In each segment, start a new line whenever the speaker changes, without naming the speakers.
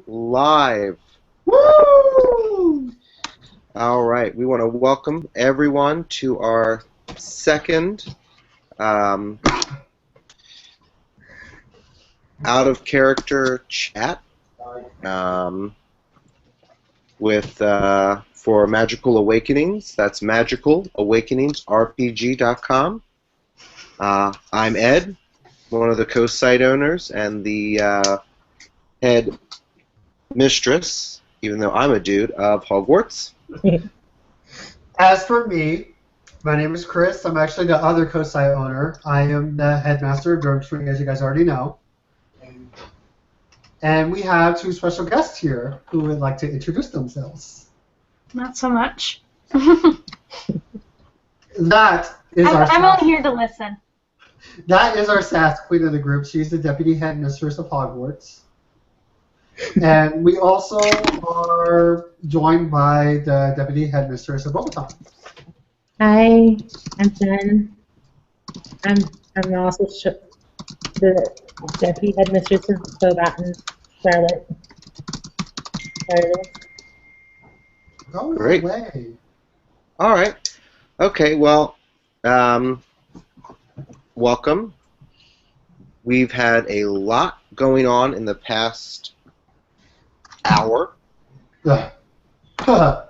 Live.
Woo!
All right. We want to welcome everyone to our second out of character chat with for Magical Awakenings. That's magicalawakeningsrpg.com. I'm Ed, one of the co-site owners and the head mistress, even though I'm a dude, of Hogwarts.
As for me, my name is Chris. I'm actually the other co-site owner. I am the headmaster of Troupe, as you guys already know. And we have two special guests here who would like to introduce themselves.
Not so much.
That is
I'm only here to listen.
That is our sass queen of the group. She's the deputy headmistress of Hogwarts. And we also are joined by the deputy headmistress of Bogota.
Hi, I'm Jen. I'm also the deputy headmistress of Bobaton, Charlotte.
Oh,
Great.
Way.
All right. Okay, well, welcome. We've had a lot going on in the past hour with our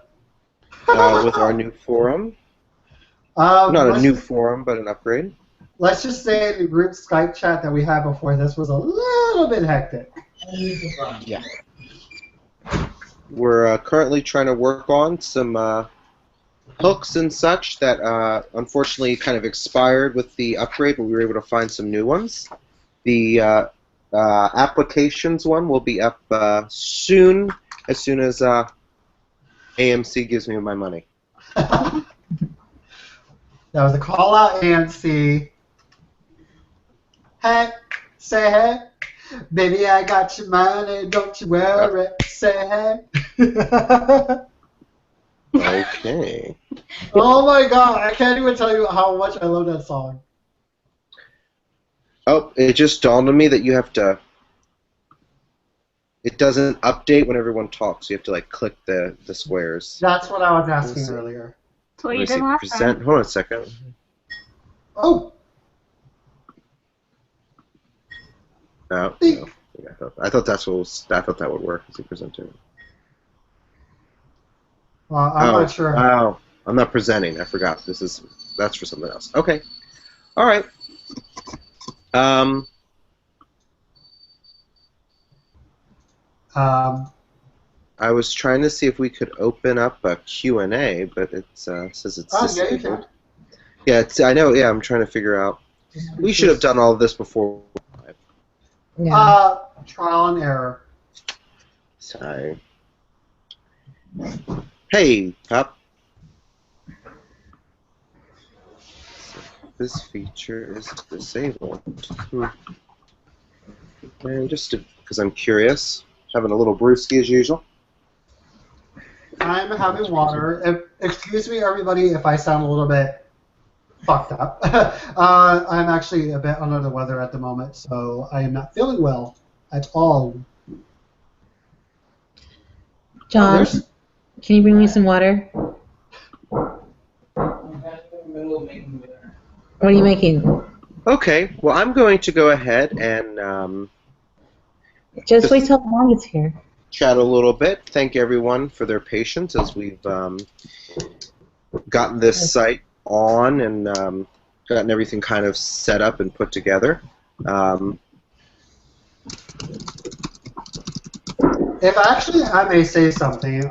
new forum. Not a new forum, but an upgrade.
Let's just say the group Skype chat that we had before this was a little bit hectic.
Yeah. We're currently trying to work on some hooks and such that unfortunately kind of expired with the upgrade, but we were able to find some new ones. The applications one will be up soon as AMC gives me my money.
That was a call out, AMC. Hey, say hey. Baby, I got your money, don't you worry. Say hey.
Okay.
Oh my god, I can't even tell you how much I love that song.
Oh, it just dawned on me that you have to... It doesn't update when everyone talks. You have to, like, click the squares.
That's what I was asking earlier.
That's what you did last time.
Hold on a second.
Oh.
No. I thought that's what I thought that would work as a presenter.
Well, I'm not sure.
Oh, I'm not presenting. I forgot. That's for something else. Okay. All right. I was trying to see if we could open up a Q&A, but it says it's disabled. Yeah, I know. Yeah, I'm trying to figure out. We should have done all of this before.
Yeah. Trial and error.
Sorry. Hey, Pup. This feature is disabled. And just because I'm curious, having a little brewski as usual.
I'm having water. Excuse me, everybody, if I sound a little bit fucked up. I'm actually a bit under the weather at the moment, so I am not feeling well at all.
John, can you bring me some water? What are you making?
Okay, well, I'm going to go ahead and
just wait till Mom gets here.
Chat a little bit. Thank everyone for their patience as we've gotten this site on and gotten everything kind of set up and put together.
If actually I may say something,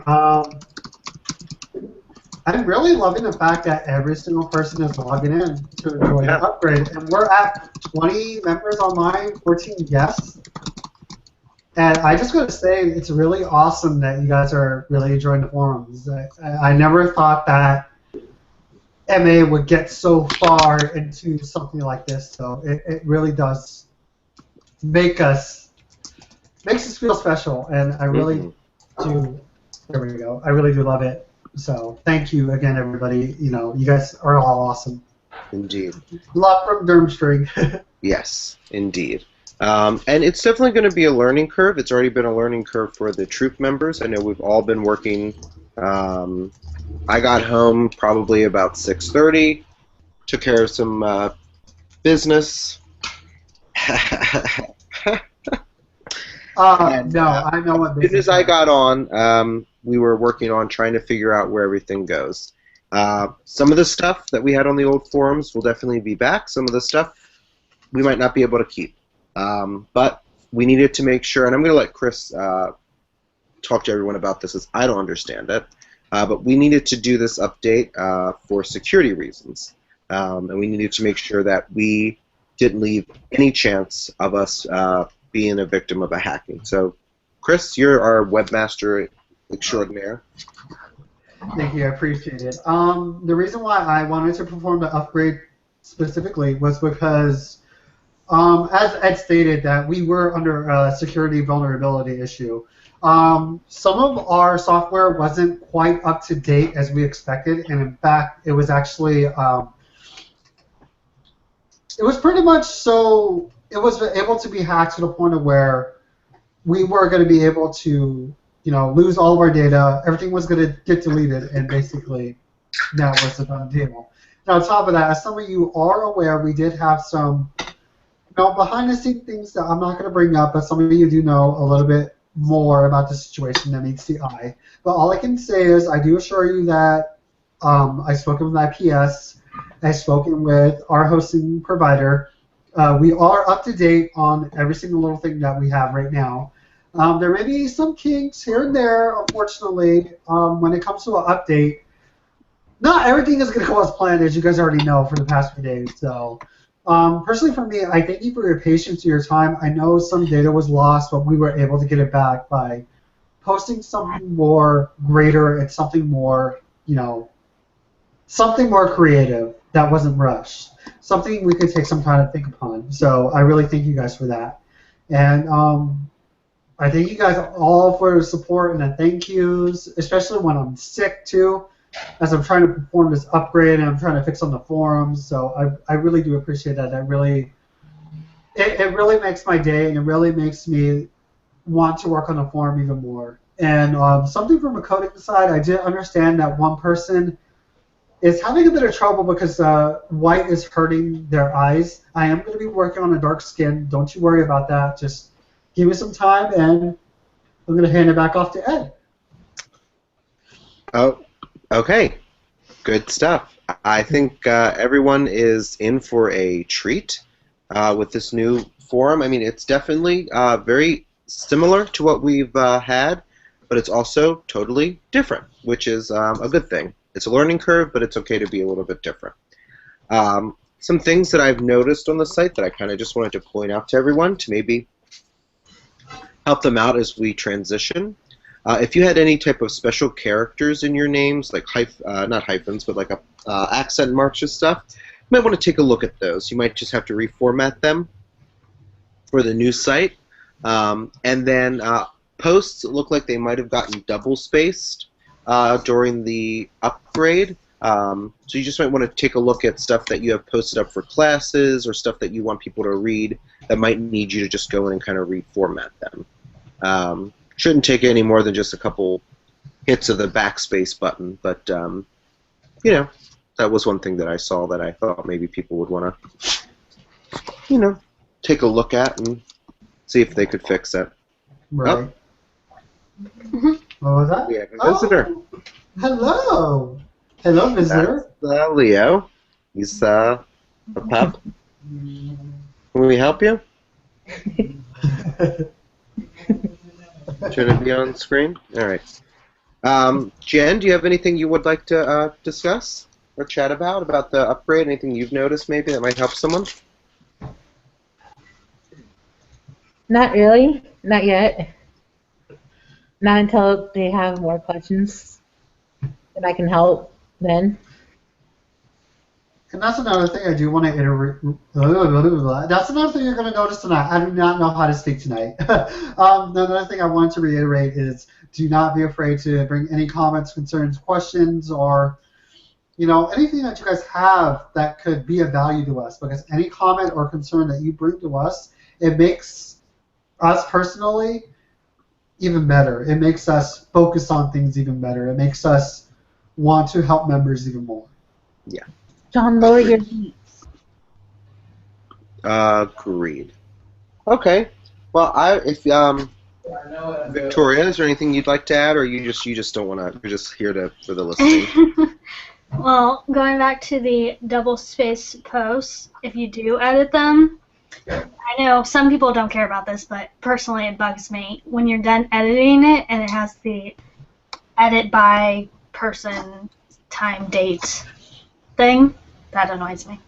I'm really loving the fact that every single person is logging in to enjoy the upgrade, and we're at 20 members online, 14 guests. And I just got to say, it's really awesome that you guys are really enjoying the forums. I never thought that MA would get so far into something like this, so it really does makes us feel special, and I really do. There we go. I really do love it. So thank you again, everybody. You know, you guys are all awesome.
Indeed.
Love from Durmstrang.
Yes, indeed. And it's definitely going to be a learning curve. It's already been a learning curve for the Troupe members. I know we've all been working. I got home probably about 6:30, took care of some business. And,
no, I know what
as soon
business
as I
is.
got on, we were working on trying to figure out where everything goes. Some of the stuff that we had on the old forums will definitely be back. Some of the stuff we might not be able to keep. But we needed to make sure, and I'm going to let Chris talk to everyone about this as I don't understand it, but we needed to do this update for security reasons. And we needed to make sure that we didn't leave any chance of us being a victim of a hacking. So, Chris, you're our webmaster extraordinaire.
Thank you, I appreciate it. The reason why I wanted to perform the upgrade specifically was because, as Ed stated, that we were under a security vulnerability issue. Some of our software wasn't quite up to date as we expected, and in fact, it was actually, it was pretty much so, it was able to be hacked to the point of where we were going to be able to, lose all of our data, everything was going to get deleted, and basically that was the done deal. Now, on top of that, as some of you are aware, we did have some, behind-the-scenes things that I'm not going to bring up, but some of you do know a little bit more about the situation than meets the eye. But all I can say is I do assure you that I've spoken with IPS, I've spoken with our hosting provider. We are up to date on every single little thing that we have right now. There may be some kinks here and there, unfortunately, when it comes to an update. Not everything is going to go as planned, as you guys already know for the past few days. So, personally for me, I thank you for your patience and your time. I know some data was lost, but we were able to get it back by posting something more greater and something more, something more creative that wasn't rushed. Something we could take some time to think upon. So I really thank you guys for that. And I thank you guys all for the support and the thank yous, especially when I'm sick too, as I'm trying to perform this upgrade and I'm trying to fix on the forums. So I really do appreciate that. It really makes my day, and it really makes me want to work on the forum even more. And something from a coding side, I did understand that one person is having a bit of trouble because white is hurting their eyes. I am going to be working on a dark skin. Don't you worry about that. Just give me some time, and I'm going to hand it back off to Ed.
Oh, okay. Good stuff. I think everyone is in for a treat with this new forum. I mean, it's definitely very similar to what we've had, but it's also totally different, which is a good thing. It's a learning curve, but it's okay to be a little bit different. Some things that I've noticed on the site that I kind of just wanted to point out to everyone to maybe help them out as we transition. If you had any type of special characters in your names, like not hyphens, but like accent marks or stuff, you might want to take a look at those. You might just have to reformat them for the new site. And then posts look like they might have gotten double-spaced during the upgrade. So you just might want to take a look at stuff that you have posted up for classes or stuff that you want people to read that might need you to just go in and kind of reformat them. Shouldn't take any more than just a couple hits of the backspace button, but you know, that was one thing that I saw that I thought maybe people would want to, take a look at and see if they could fix it.
Right. Oh. What was that?
We have a visitor.
Oh, hello. Hello, visitor.
That's Leo. He's a pup. Can we help you? Should it be on screen? All right. Jen, do you have anything you would like to discuss or chat about the upgrade? Anything you've noticed maybe that might help someone?
Not really. Not yet. Not until they have more questions. And I can help then.
And that's another thing I do want to iterate. That's another thing you're going to notice tonight. I do not know how to speak tonight. Another thing I wanted to reiterate is do not be afraid to bring any comments, concerns, questions, or anything that you guys have that could be of value to us. Because any comment or concern that you bring to us it makes us personally even better. It makes us focus on things even better. It makes us want to help members even more.
Yeah.
John, lower your heat.
Agreed. Okay. Well, Victoria, is there anything you'd like to add, or you just don't want to? You're just here for the listening.
Well, going back to the double space posts, if you do edit them, I know some people don't care about this, but personally it bugs me when you're done editing it and it has the edit by person, time, date thing. That annoys me.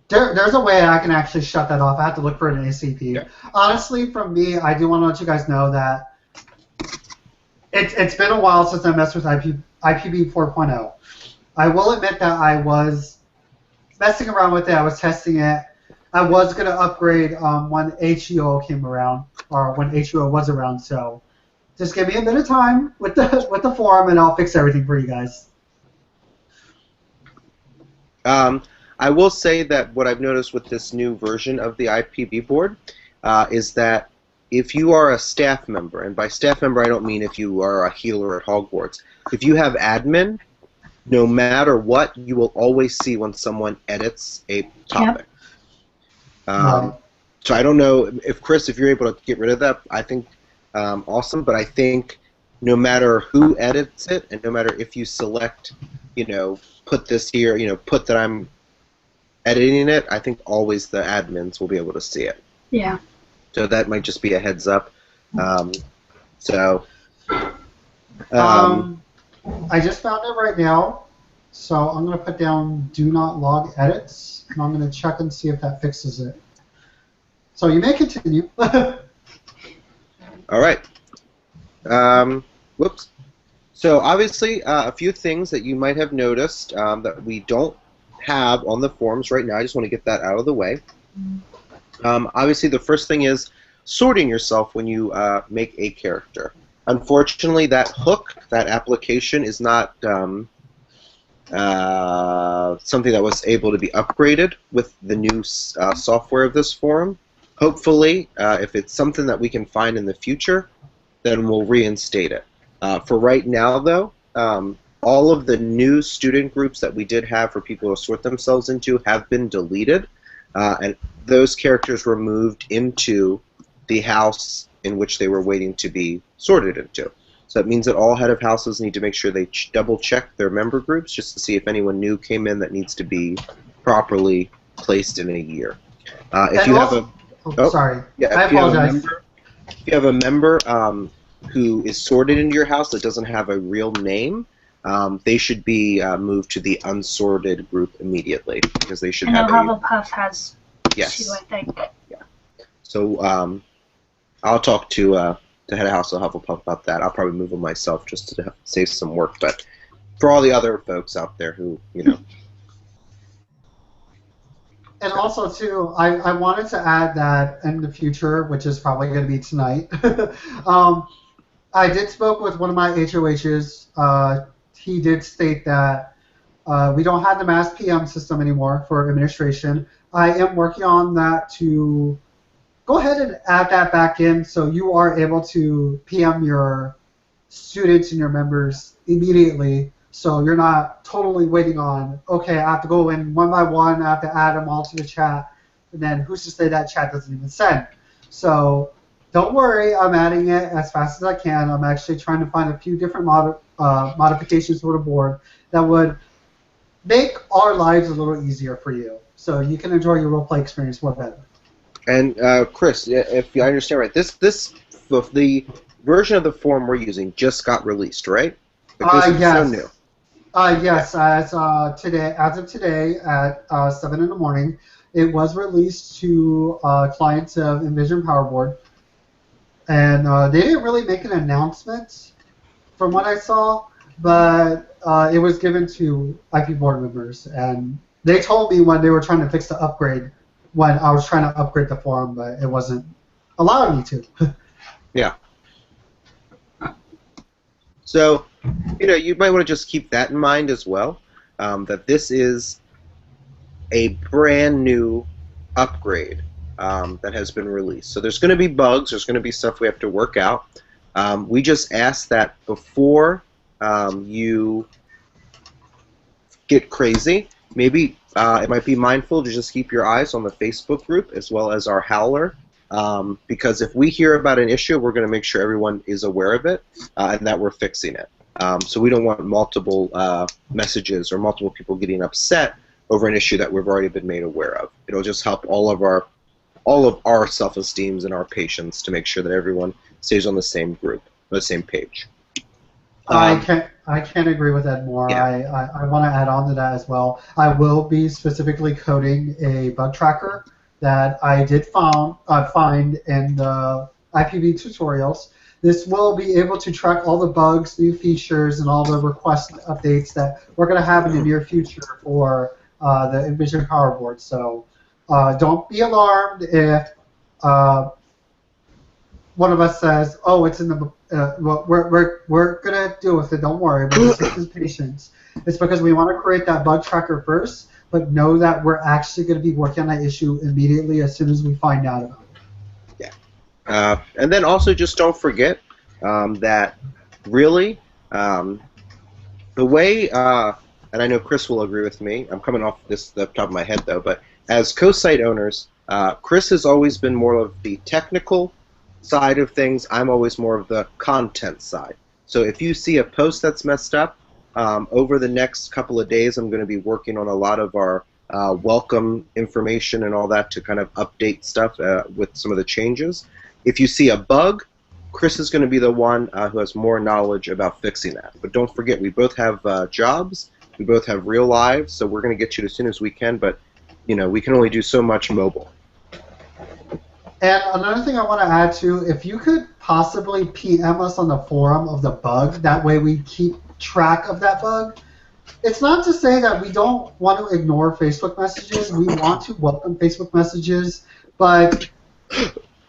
There's a way I can actually shut that off. I have to look for an ACP.
Yeah.
Honestly, from me, I do want to let you guys know that it's been a while since I messed with IPB 4.0. I will admit that I was messing around with it. I was testing it. I was going to upgrade when HEO came around, or when HEO was around. So just give me a bit of time with the forum, and I'll fix everything for you guys.
I will say that what I've noticed with this new version of the IPB board is that if you are a staff member, and by staff member I don't mean if you are a healer at Hogwarts, if you have admin, no matter what, you will always see when someone edits a topic.
Right.
So I don't know if Chris, if you're able to get rid of that, I think awesome. But I think no matter who edits it, and no matter if you select, put this here, put that I'm editing it, I think always the admins will be able to see it.
Yeah.
So that might just be a heads up.
I just found it right now, so I'm going to put down do not log edits, and I'm going to check and see if that fixes it. So you may continue.
All right. Whoops. So obviously, a few things that you might have noticed that we don't have on the forums right now. I just want to get that out of the way. Obviously, the first thing is sorting yourself when you make a character. Unfortunately, that hook, that application, is not something that was able to be upgraded with the new software of this forum. Hopefully, if it's something that we can find in the future, then we'll reinstate it. For right now, though, all of the new student groups that we did have for people to sort themselves into have been deleted, and those characters were moved into the house in which they were waiting to be sorted into. So that means that all head of houses need to make sure they double-check their member groups just to see if anyone new came in that needs to be properly placed in a year. If you have a
sorry.
Yeah,
I apologize.
If you have a member who is sorted into your house that doesn't have a real name, they should be moved to the unsorted group immediately because they should have
Hufflepuff has
yes.
two, I think.
Yeah. So I'll talk to head of house of Hufflepuff about that. I'll probably move them myself just to save some work. But for all the other folks out there who,
And also, too, I wanted to add that in the future, which is probably going to be tonight, I did spoke with one of my HOHs. He did state that we don't have the mass PM system anymore for administration. I am working on that to go ahead and add that back in so you are able to PM your students and your members immediately. So you're not totally waiting on, okay, I have to go in one by one, I have to add them all to the chat, and then who's to say that chat doesn't even send? So don't worry, I'm adding it as fast as I can. I'm actually trying to find a few different modifications for the board that would make our lives a little easier for you, so you can enjoy your roleplay experience more better.
And Chris, if I understand right, the version of the form we're using just got released, right?
Yes.
So new.
Yes, as of today at 7 in the morning, it was released to clients of Envision Powerboard, and they didn't really make an announcement from what I saw, but it was given to IP board members, and they told me when they were trying to fix the upgrade, when I was trying to upgrade the forum, but it wasn't allowing me to.
Yeah. So, you might want to just keep that in mind as well, that this is a brand new upgrade that has been released. So there's going to be bugs, there's going to be stuff we have to work out. We just ask that before you get crazy, maybe it might be mindful to just keep your eyes on the Facebook group as well as our Howler, because if we hear about an issue, we're going to make sure everyone is aware of it and that we're fixing it. So we don't want multiple messages or multiple people getting upset over an issue that we've already been made aware of. It'll just help all of our self-esteems and our patients to make sure that everyone stays on the same group, the same page.
I can't agree with that more.
Yeah.
I want to add on to that as well. I will be specifically coding a bug tracker that I did find in the IPv tutorials. This will be able to track all the bugs, new features, and all the request updates that we're going to have in the near future for the Envision Power Board. So don't be alarmed if one of us says, "Oh, it's in the well, we're gonna deal with it. Don't worry." But just take this patience. It's because we want to create that bug tracker first, but know that we're actually going to be working on that issue immediately as soon as we find out about it.
Yeah. And then also just don't forget that really the way, and I know Chris will agree with me. I'm coming off this the top of my head though, but as co-site owners, Chris has always been more of the technical side of things. I'm always more of the content side. So if you see a post that's messed up, over the next couple of days I'm going to be working on a lot of our welcome information and all that to kind of update stuff with some of the changes. If you see a bug, Chris is going to be the one who has more knowledge about fixing that. But don't forget, we both have jobs, we both have real lives, so we're going to get you as soon as we can, but you know, we can only do so much mobile.
And another thing I want to add too, if you could possibly PM us on the forum of the bug, that way we keep track of that bug. It's not to say that we don't want to ignore Facebook messages. We want to welcome Facebook messages, but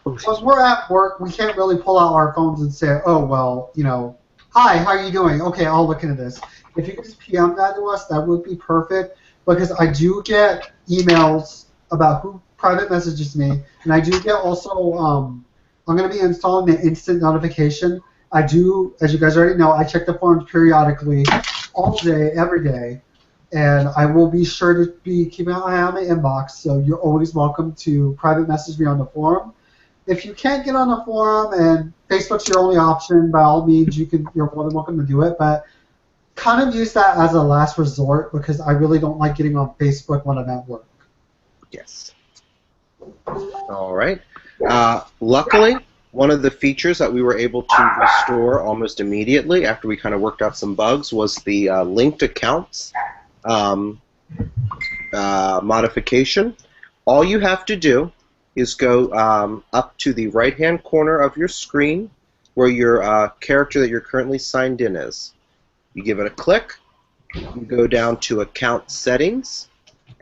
when we're at work, we can't really pull out our phones and say, "Oh, well, you know, hi, how are you doing? Okay, I'll look into this." If you could just PM that to us, that would be perfect, because I do get emails about who private messages me, and I do get also, I'm going to be installing the instant notification. I do, as you guys already know, I check the forums periodically, all day, every day, and I will be sure to be keeping an eye on my inbox, so you're always welcome to private message me on the forum. If you can't get on the forum and Facebook's your only option, by all means, you're more than welcome to do it, but kind of use that as a last resort, because I really don't like getting on Facebook when I'm at work.
Yes. All right. Luckily, one of the features that we were able to restore almost immediately after we kind of worked out some bugs was the linked accounts modification. All you have to do is go up to the right-hand corner of your screen where your character that you're currently signed in is. You give it a click. You go down to Account Settings.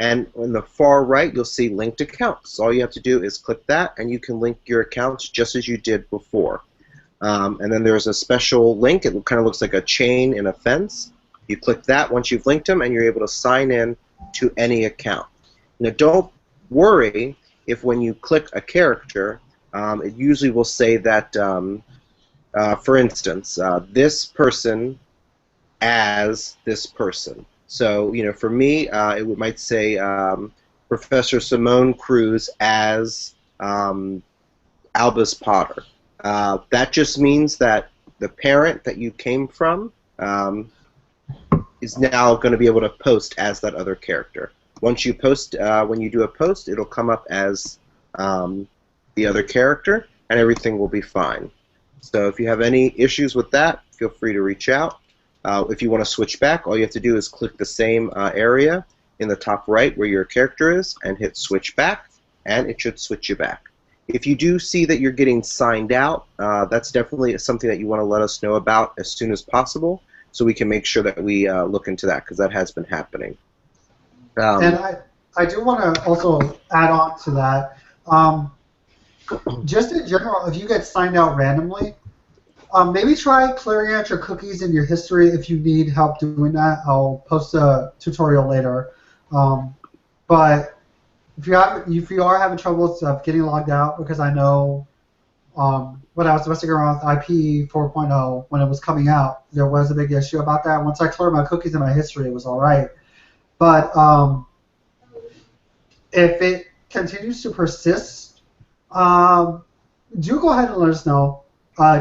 And on the far right, you'll see linked accounts. All you have to do is click that, and you can link your accounts just as you did before. And then there's a special link. It kind of looks like a chain in a fence. You click that once you've linked them, and you're able to sign in to any account. Now, don't worry if when you click a character, it usually will say that, for instance, this person as this person. So, you know, for me, it might say Professor Simone Cruz as Albus Potter. That just means that the parent that you came from is now going to be able to post as that other character. Once you post, when you do a post, it'll come up as the other character, and everything will be fine. So if you have any issues with that, feel free to reach out. If you want to switch back, all you have to do is click the same area in the top right where your character is and hit switch back, and it should switch you back. If you do see that you're getting signed out, that's definitely something that you want to let us know about as soon as possible so we can make sure that we look into that, because that has been happening.
And I do want to also add on to that. Just in general, if you get signed out randomly, maybe try clearing out your cookies in your history if you need help doing that. I'll post a tutorial later. But if you are having troubles of getting logged out, because I know when I was messing around with IP 4.0 when it was coming out, there was a big issue about that. Once I cleared my cookies and my history, it was all right. But if it continues to persist, do go ahead and let us know.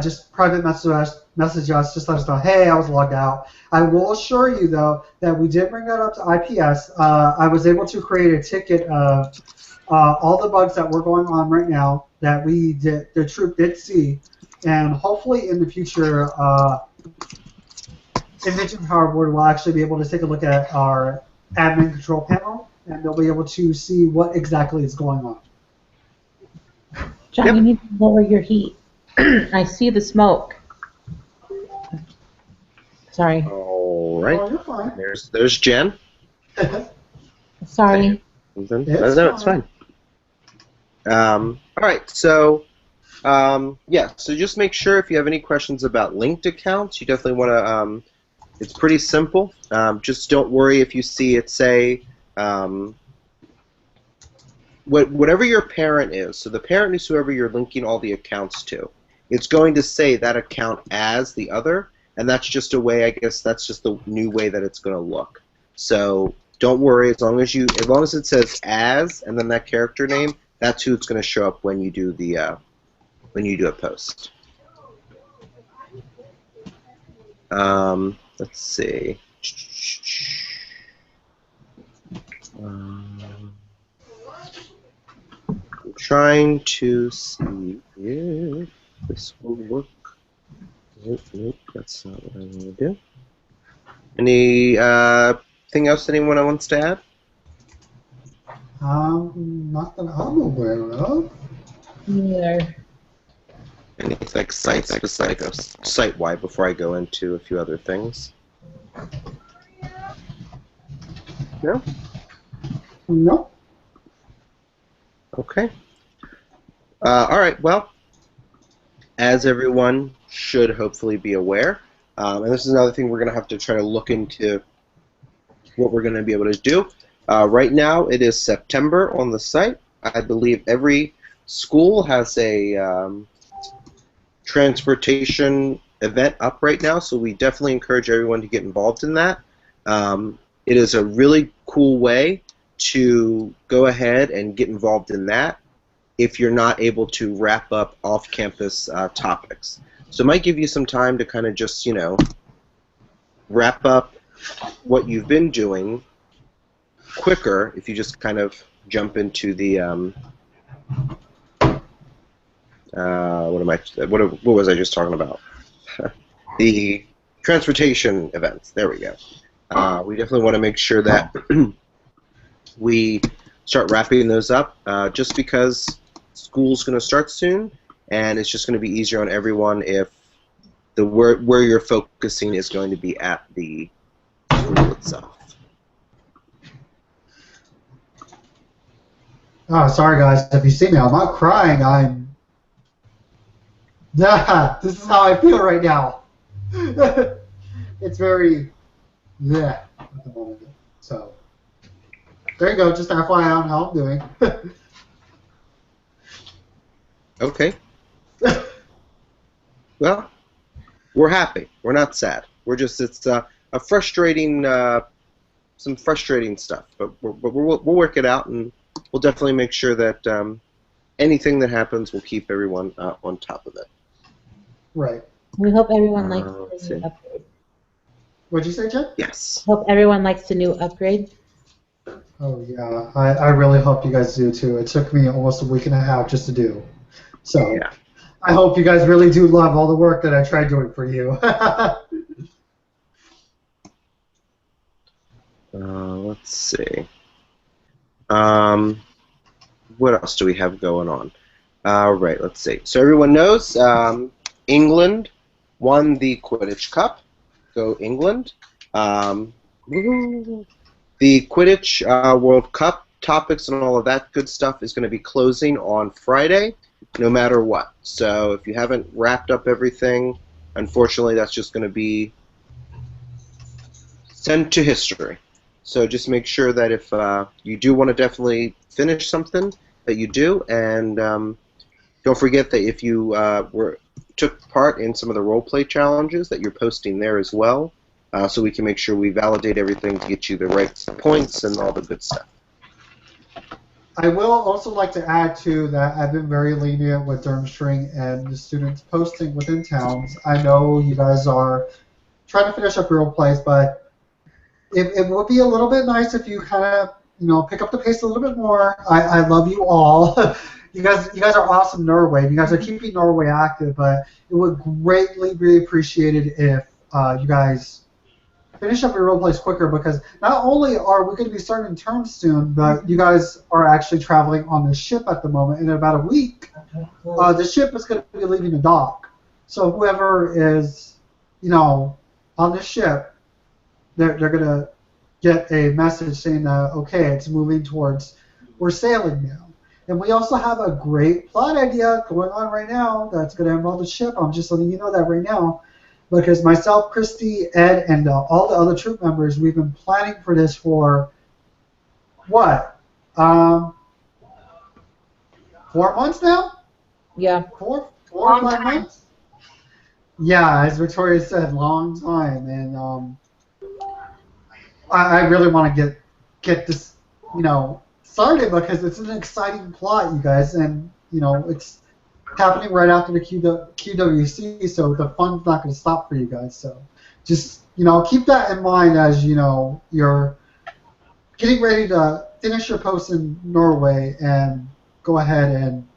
Just private message us. Just let us know, hey, I was logged out. I will assure you, though, that we did bring that up to IPS. I was able to create a ticket of all the bugs that were going on right now that the Troupe did see. And hopefully in the future, Invention Power Board will actually be able to take a look at our admin control panel, and they'll be able to see what exactly is going on.
John,
Yep.
you need to lower your heat. I see the smoke. Sorry.
All right.
Oh, you're fine.
There's Jen.
Sorry.
It's fine. All right, so so just make sure if you have any questions about linked accounts, you definitely want to. It's pretty simple. Just don't worry if you see it say whatever your parent is. So the parent is whoever you're linking all the accounts to. It's going to say that account as the other, and that's just a way. I guess that's just the new way that it's going to look. So don't worry, as long as it says as and then that character name, that's who it's going to show up when you do a post. Let's see. I'm trying to see if this will work. Nope, that's not what I want to do. Anything else anyone wants to add?
Not that I'm aware of.
Yeah.
Anything like site-wide before I go into a few other things? No?
No.
Okay. All right, well, as everyone should hopefully be aware, and this is another thing we're going to have to try to look into what we're going to be able to do. Right now it is September on the site. I believe every school has a transportation event up right now, so we definitely encourage everyone to get involved in that. It is a really cool way to go ahead and get involved in that if you're not able to wrap up off-campus topics. So it might give you some time to kind of just, wrap up what you've been doing quicker if you just kind of jump into the what was I just talking about? The transportation events. There we go. We definitely want to make sure that we start wrapping those up, just because school's going to start soon, and it's just going to be easier on everyone if where you're focusing is going to be at the school itself.
Oh, sorry guys, if you see me, I'm not crying. This is how I feel right now. It's very, at the moment. So, there you go. Just FYI on how I'm doing.
Okay. Well, we're happy. We're not sad. It's a frustrating, some frustrating stuff, but we'll work it out, and we'll definitely make sure that anything that happens, we'll keep everyone on top of it.
Right.
We hope everyone likes the new upgrade.
What'd you say, Jen?
Yes.
Hope everyone likes the new upgrade.
Oh, yeah. I really hope you guys do, too. It took me almost a week and a half just to do. So,
Yeah.
I hope you guys really do love all the work that I tried doing for you.
Let's see. What else do we have going on? Right, let's see. So everyone knows England won the Quidditch Cup. Go England. Woohoo. The Quidditch World Cup topics and all of that good stuff is going to be closing on Friday, no matter what. So if you haven't wrapped up everything, unfortunately that's just going to be sent to history. So just make sure that if you do want to definitely finish something, that you do, and don't forget that if you took part in some of the role play challenges, that you're posting there as well, so we can make sure we validate everything to get you the right points and all the good stuff.
I will also like to add, too, that I've been very lenient with Durmstrang and the students posting within towns. I know you guys are trying to finish up role plays, but it would be a little bit nice if you kind of, pick up the pace a little bit more. I love you all. You guys are awesome, Norway. You guys are keeping Norway active, but it would greatly be appreciated if you guys finish up your role plays quicker, because not only are we going to be starting term soon, but you guys are actually traveling on the ship at the moment. And in about a week, the ship is going to be leaving the dock. So whoever is, on the ship, they're going to get a message saying that, okay, it's moving towards, we're sailing now. And we also have a great plot idea going on right now that's going to involve the ship. I'm just letting you know that right now. Because myself, Christy, Ed, and all the other troop members, we've been planning for this for, what? 4 months now?
Yeah.
Four or 5 months? Yeah, as Victoria said, long time. And I really want to get this, started, because it's an exciting plot, you guys. And, it's happening right after the QWC, so the fun's not going to stop for you guys. So just, keep that in mind as, you're getting ready to finish your post in Norway and go ahead and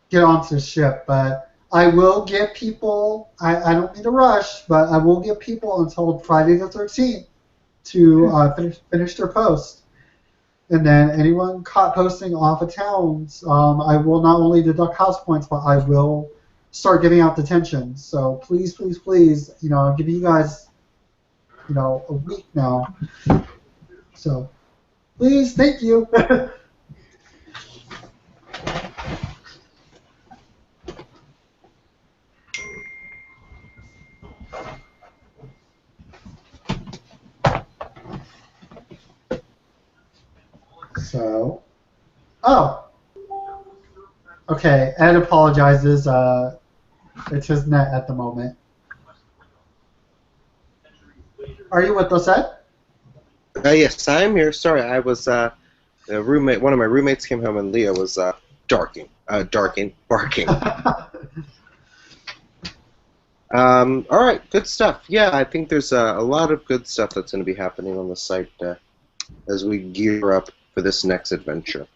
get onto the ship. But I will get people, I don't need to rush, but I will get people until Friday the 13th to finish their post. And then anyone caught posting off of towns, I will not only deduct house points, but I will start giving out detentions. So please, please, please, I'll give you guys, a week now. So please, thank you. So, okay, Ed apologizes. It's his net at the moment. Are you with us, Ed?
Yes, I'm here. Sorry, I was one of my roommates came home and Leah was barking. All right, good stuff. Yeah, I think there's a lot of good stuff that's going to be happening on the site as we gear up for this next adventure.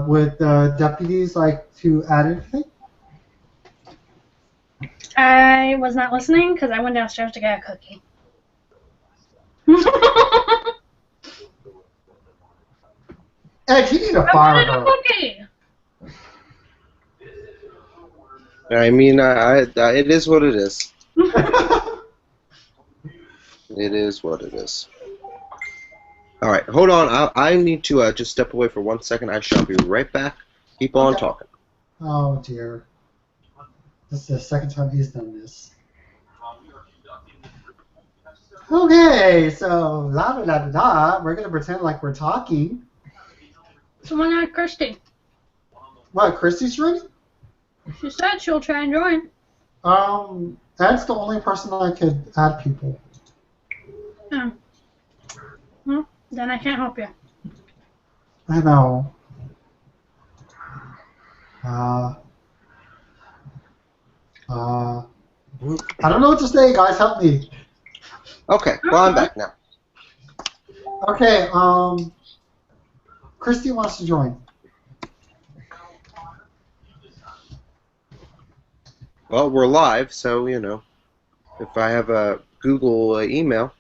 Would deputies like to add anything?
I was not listening because I went downstairs to get a cookie.
Ed, you need to fire her.
Cookie.
I mean, it is what it is. It is what it is. All right, hold on. I need to just step away for 1 second. I shall be right back. Keep on talking.
Oh, dear. This is the second time he's done this. Okay, so la da da da. We're gonna pretend like we're talking.
So why not Christy?
What? Christy's joining?
She said she'll try and join.
That's the only person I could add people.
Oh. Well, then I can't help you.
I know. I don't know what to say, guys. Help me.
Okay, well, I'm back now.
Okay, Christy wants to join.
Well, we're live, so, if I have a Google email.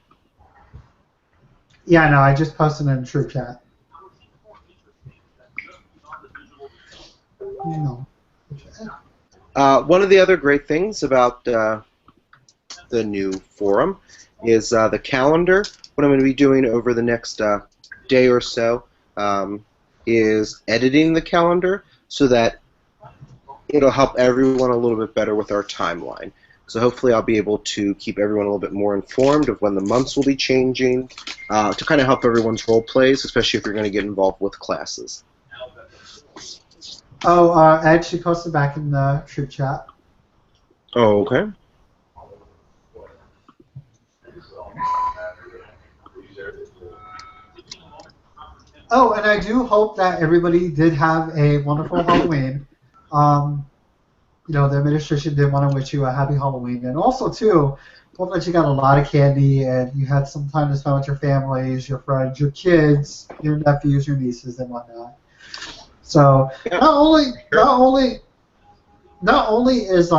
Yeah, no, I just posted in the Troupe chat. No.
One of the other great things about the new forum is the calendar. What I'm going to be doing over the next day or so is editing the calendar so that it'll help everyone a little bit better with our timeline. So hopefully I'll be able to keep everyone a little bit more informed of when the months will be changing to kind of help everyone's role plays, especially if you're going to get involved with classes.
Oh, Ed, she posted back in the Troupe chat.
Oh, okay.
Oh, and I do hope that everybody did have a wonderful Halloween. You know, the administration did want to wish you a happy Halloween. And also, too, hope that you got a lot of candy and you had some time to spend with your families, your friends, your kids, your nephews, your nieces, and whatnot. So, not only is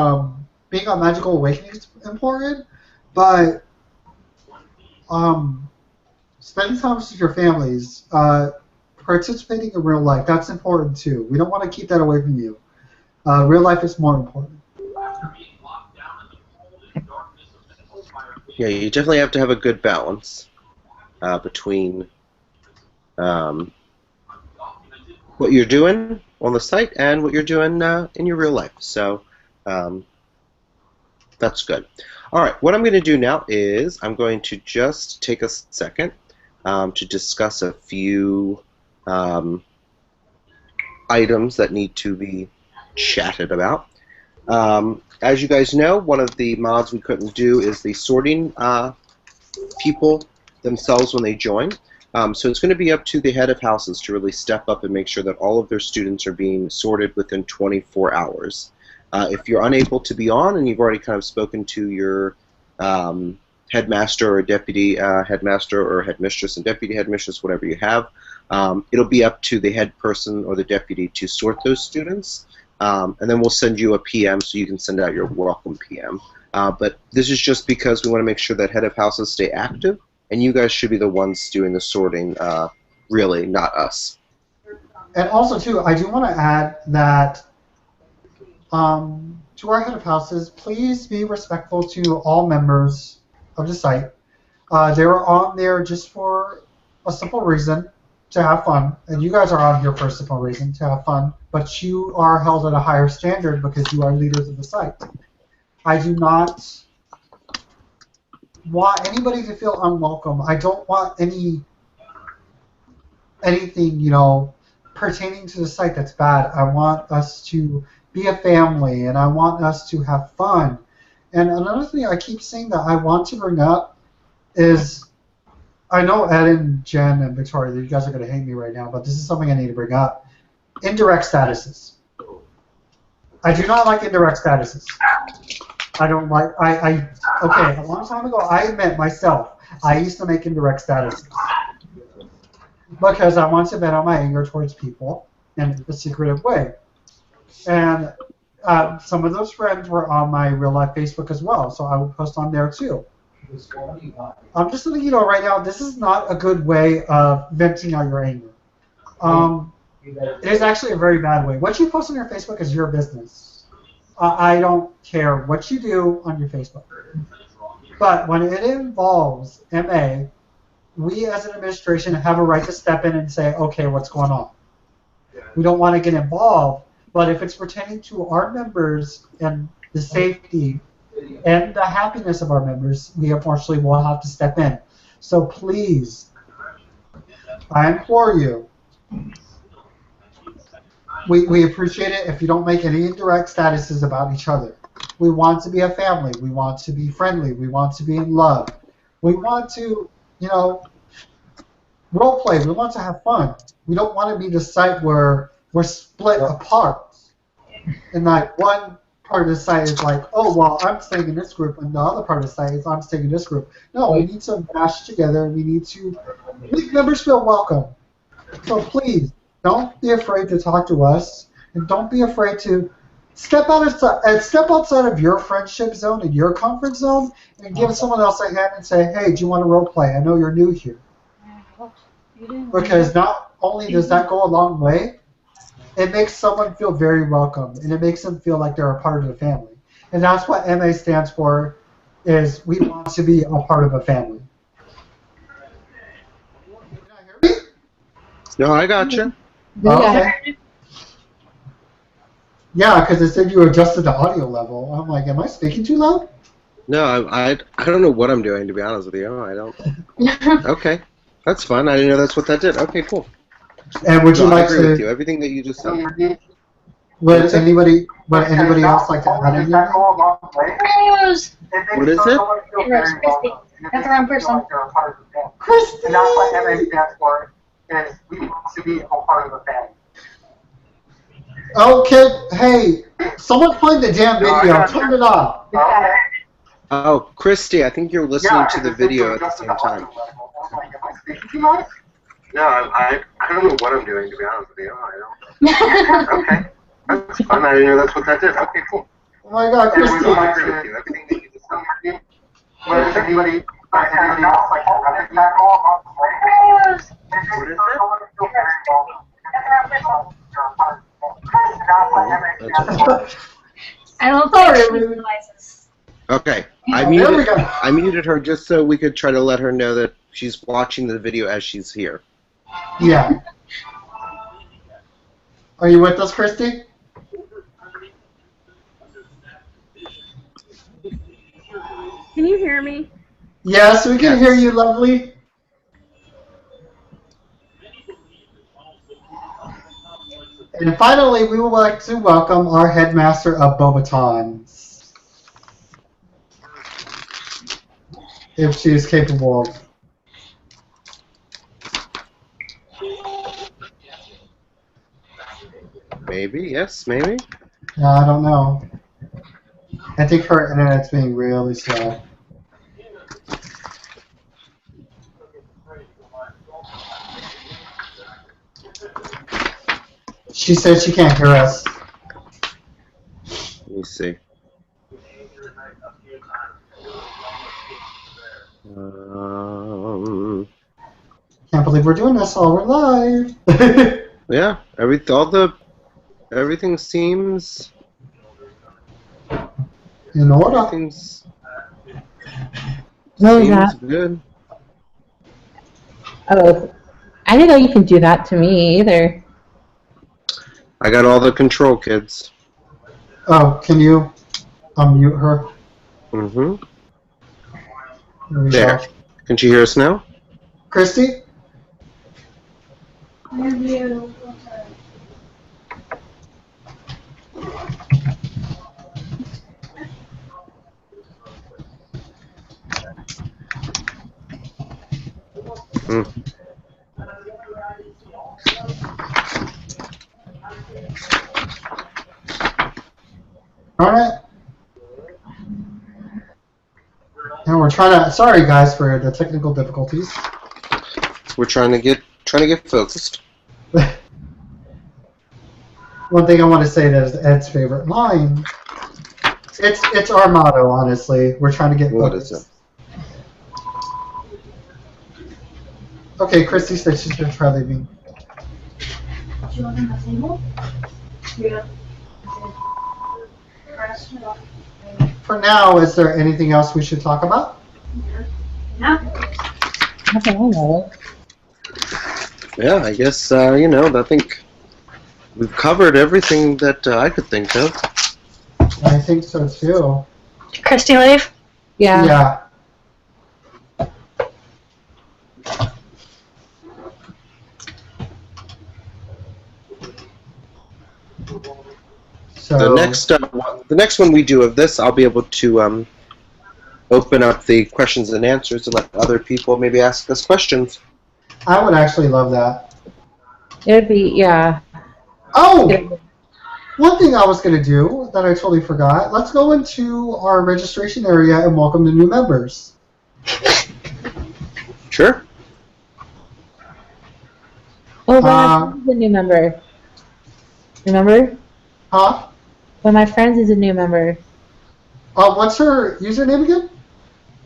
being on Magical Awakening important, but spending time with your families, participating in real life, that's important too. We don't want to keep that away from you. Real life is more important.
Yeah, you definitely have to have a good balance between what you're doing on the site and what you're doing in your real life. So that's good. All right, what I'm going to do now is I'm going to just take a second to discuss a few items that need to be chatted about. As you guys know, one of the mods we couldn't do is the sorting people themselves when they join. So it's going to be up to the head of houses to really step up and make sure that all of their students are being sorted within 24 hours. If you're unable to be on and you've already kind of spoken to your headmaster or deputy headmaster or headmistress and deputy headmistress, whatever you have, it'll be up to the head person or the deputy to sort those students. And then we'll send you a PM so you can send out your welcome PM. But this is just because we want to make sure that head of houses stay active, and you guys should be the ones doing the sorting, really, not us.
And also, too, I do want to add that to our head of houses, please be respectful to all members of the site. They were on there just for a simple reason, to have fun, and you guys are on here for a simple reason, to have fun, but you are held at a higher standard because you are leaders of the site. I do not want anybody to feel unwelcome. I don't want anything, you know, pertaining to the site that's bad. I want us to be a family, and I want us to have fun. And another thing I keep saying that I want to bring up is, I know Ed and Jen and Victoria, you guys are going to hate me right now, but this is something I need to bring up. Indirect statuses. I do not like indirect statuses. I don't like, okay, a long time ago, I admit myself, I used to make indirect statuses. Because I want to vent out my anger towards people in a secretive way. And some of those friends were on my real life Facebook as well, so I would post on there too. I'm just letting you know right now, this is not a good way of venting out your anger. It is actually a very bad way. What you post on your Facebook is your business. I don't care what you do on your Facebook. But when it involves MA, we as an administration have a right to step in and say, okay, what's going on? We don't want to get involved, but if it's pertaining to our members and the safety and the happiness of our members, we unfortunately will have to step in. So please, I implore you, we appreciate it if you don't make any indirect statuses about each other. We want to be a family. We want to be friendly. We want to be in love. We want to, you know, role play. We want to have fun. We don't want to be the site where we're split apart. And like one part of the site is like, oh, well, I'm staying in this group, and the other part of the site is I'm staying in this group. No, we need to mash together. We need to make members feel welcome. So please, don't be afraid to talk to us, and don't be afraid to step outside of your friendship zone and your comfort zone, and give someone else a hand and say, hey, do you want to role play? I know you're new here. Because not only does that go a long way, it makes someone feel very welcome, and it makes them feel like they're a part of the family. And that's what MA stands for, is we want to be a part of a family. Can you hear me?
No, I got you.
Okay. Yeah, because it said you adjusted the audio level. I'm like, am I speaking too loud?
No, I don't know what I'm doing, to be honest with you. I don't. Okay, that's fun. I didn't know that's what that did. Okay, cool.
And would you
No, I
like
agree with you.
to?
Everything that you just said.
Would anybody else like to add anything?
Rose!
What is it?
Rose, Christy. That's the wrong person.
Christy!
And that's what MA stands for, is we want to be a part of the family.
Oh, kid, hey, someone find the damn video. Turn it off.
Okay.
Oh, Christy, I think you're listening to the video at the same time. No, I don't know what I'm doing, to be honest with you. I don't. Okay, that's fun. I didn't know that's what that did. Okay, cool.
Oh my God, Christy.
I agree with you. Everything that you just said.
But if anybody else like other people,
What is it?
I don't think she realizes.
Okay,
There we go.
I muted her just so we could try to let her know that she's watching the video as she's here.
Yeah. Are you with us, Christy?
Can you hear me?
Yes, we can hear you, lovely. And finally, we would like to welcome our headmaster of Bobatons. If she is capable of.
Maybe, yes, maybe.
I don't know. I think her internet's being really slow. She said she can't hear us.
Let me see.
Can't believe we're doing this while we're live.
Yeah, everything seems.
In order.
Everything's
What was
seems
that?
good.
Oh, I didn't know you can do that to me either.
I got all the control, kids.
Oh, can you unmute her?
Mm-hmm.
There we
There.
go.
Can she hear us now?
Christy?
Mm.
Alright. And we're trying to. Sorry, guys, for the technical difficulties.
We're trying to get focused.
One thing I want to say that is Ed's favorite line. It's our motto, honestly. We're trying to get
What
focused.
is it?
Okay, Christy said she's gonna try leaving.
Do you want them the table? Yeah.
For now, is there anything else we should talk about?
No.
Okay, I know.
Yeah, I guess I think we've covered everything that I could think of.
I think so too.
Christy leave?
Yeah.
Yeah. So
The next one we do of this, I'll be able to open up the questions and answers and let other people maybe ask us questions.
I would actually love that.
It would be, yeah.
Oh! One thing I was going to do that I totally forgot. Let's go into our registration area and welcome the new members.
Sure.
Oh, my friend is a new member. Remember?
Huh?
One of my friends is a new member.
What's her username again?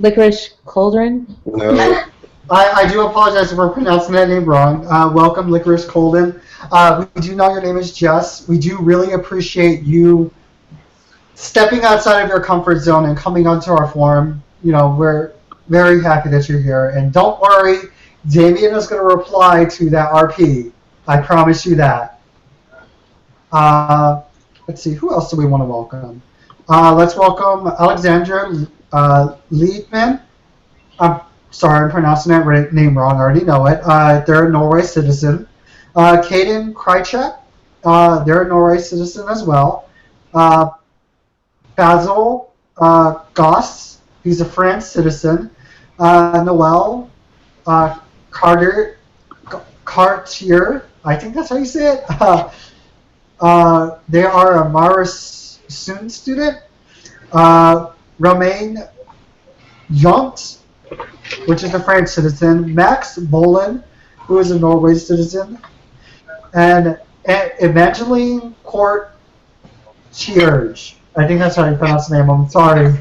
Licorice Cauldron.
No.
I do apologize if we're pronouncing that name wrong. Welcome, Licorice Colden. We do know your name is Jess. We do really appreciate you stepping outside of your comfort zone and coming onto our forum. You know, we're very happy that you're here. And don't worry, Damien is going to reply to that RP. I promise you that. Let's see, who else do we want to welcome? Let's welcome Alexandra Liedman. I'm sorry, I'm pronouncing that name wrong. I already know it. They're a Norway citizen. Kaden Krychek. They're a Norway citizen as well. Basil Goss. He's a France citizen. Noel Cartier. I think that's how you say it. They are a Maris Soon student. Romain Yont, which is a French citizen. Max Bolin, who is a Norway citizen. And Evangeline Court Chierge. I think that's how you pronounce the name. I'm sorry.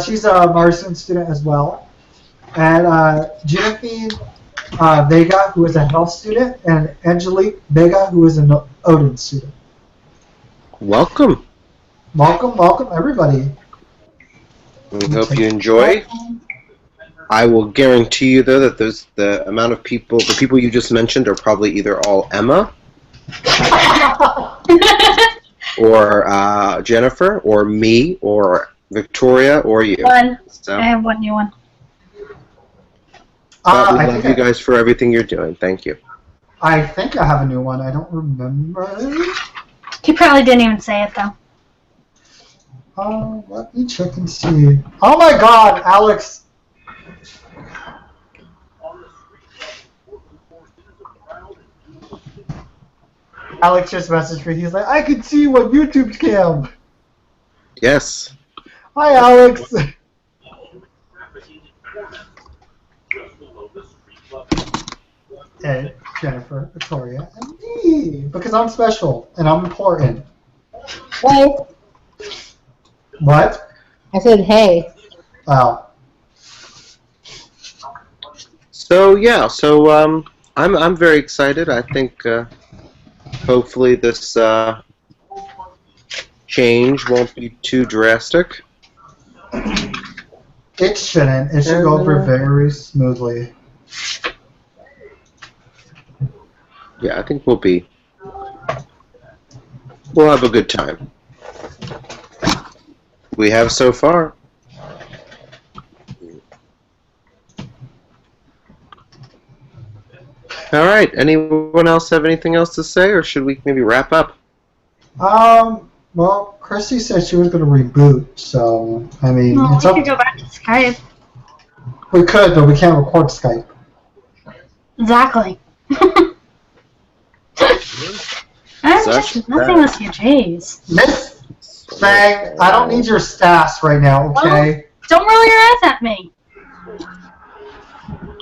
She's a Maris student as well. And Josephine Vega, who is a health student, and Angelique Vega, who is an Odin student.
Welcome.
Welcome, everybody.
We hope you enjoy. I will guarantee you, though, that the amount of people, the people you just mentioned, are probably either all Emma, or Jennifer, or me, or Victoria, or you.
One.
So,
I have one new one.
but we love you guys for everything you're doing. Thank you.
I think I have a new one. I don't remember.
He probably didn't even say it though.
Let me check and see. Oh my God, Alex. Alex just messaged me. He's like, I can see you on YouTube cam.
Yes.
Hi, Alex. And Jennifer, Victoria, and me. Because I'm special and I'm important.
Hey.
What?
I said hey.
Oh.
So yeah, I'm very excited. I think hopefully this change won't be too drastic.
It shouldn't. It should go over very smoothly.
Yeah, I think we'll have a good time. We have so far. All right. Anyone else have anything else to say, or should we maybe wrap up?
Well, Christy said she was going to reboot, so, I mean,
Well,
it's
we
up.
could go back to Skype.
We could, but we can't record Skype.
Exactly. I'm just messing with you, jeez.
Miss Fang, I don't need your sass right now, okay?
Don't roll your eyes at me.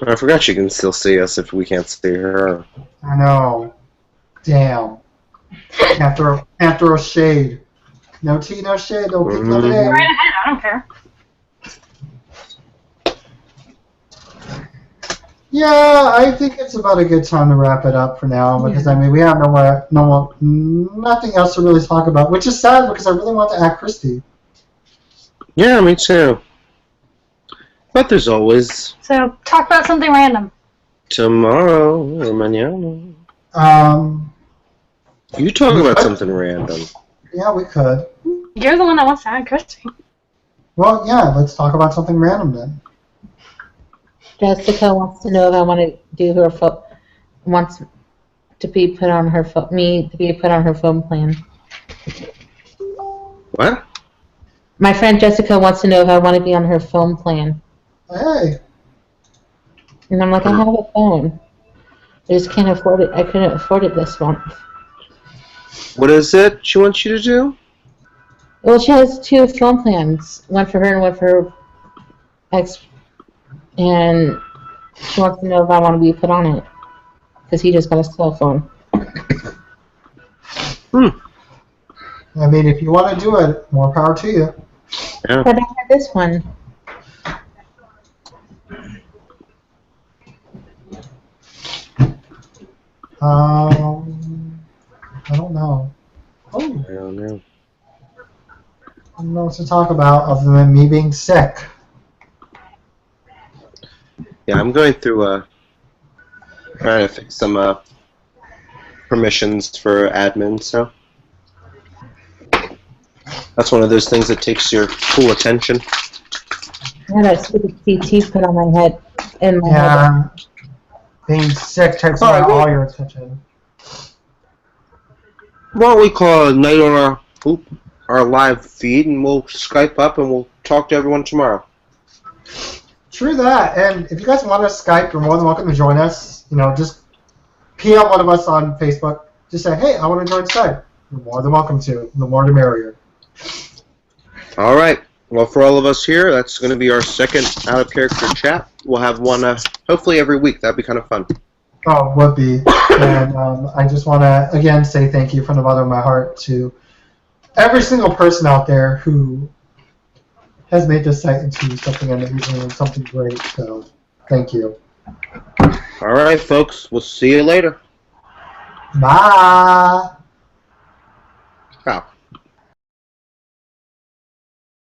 I forgot you can still see us if we can't see her.
I know. Damn. Can't throw shade. No tea, no shade, no peek, no
Go
day.
right ahead, I don't care.
Yeah, I think it's about a good time to wrap it up for now because I mean we have nothing else to really talk about, which is sad because I really want to add Christy.
Yeah, me too. But there's always
So, talk about something random.
tomorrow or mañana. You talk about something random.
Yeah, we could.
You're the one that wants to add Christy.
Well, yeah, let's talk about something random then.
Jessica wants to know if I want to do her wants to be put on her me to be put on her phone plan.
What?
My friend Jessica wants to know if I want to be on her phone plan.
Hey,
And I'm like, I have a phone. I just can't afford it. I couldn't afford it this month.
What is it she wants you to do?
Well, she has 2 phone plans, one for her and one for her ex. And she wants to know if I want to be put on it because he just got a cell phone.
I mean, if you want to do it, more power to you.
Yeah.
But I have this one.
I don't know. Oh,
I don't know.
I don't know what to talk about other than me being sick.
Yeah, I'm going through trying to fix some permissions for admin, so that's one of those things that takes your full attention.
I had that stupid CT put on my head. And my head.
Yeah. Being sick takes away all your attention.
Why don't we call it a night on our live feed, and we'll Skype up and we'll talk to everyone tomorrow.
True that. And if you guys want to Skype, you're more than welcome to join us. You know, just PM one of us on Facebook. Just say, hey, I want to join Skype. You're more than welcome to. The more the merrier.
All right. Well, for all of us here, that's going to be our second out of character chat. We'll have one hopefully every week. That'd be kind of fun.
Oh, would be. And I just want to, again, say thank you from the bottom of my heart to every single person out there who has made this site into something amazing and something great. So, thank you.
All right, folks. We'll see you later.
Bye.
Wow.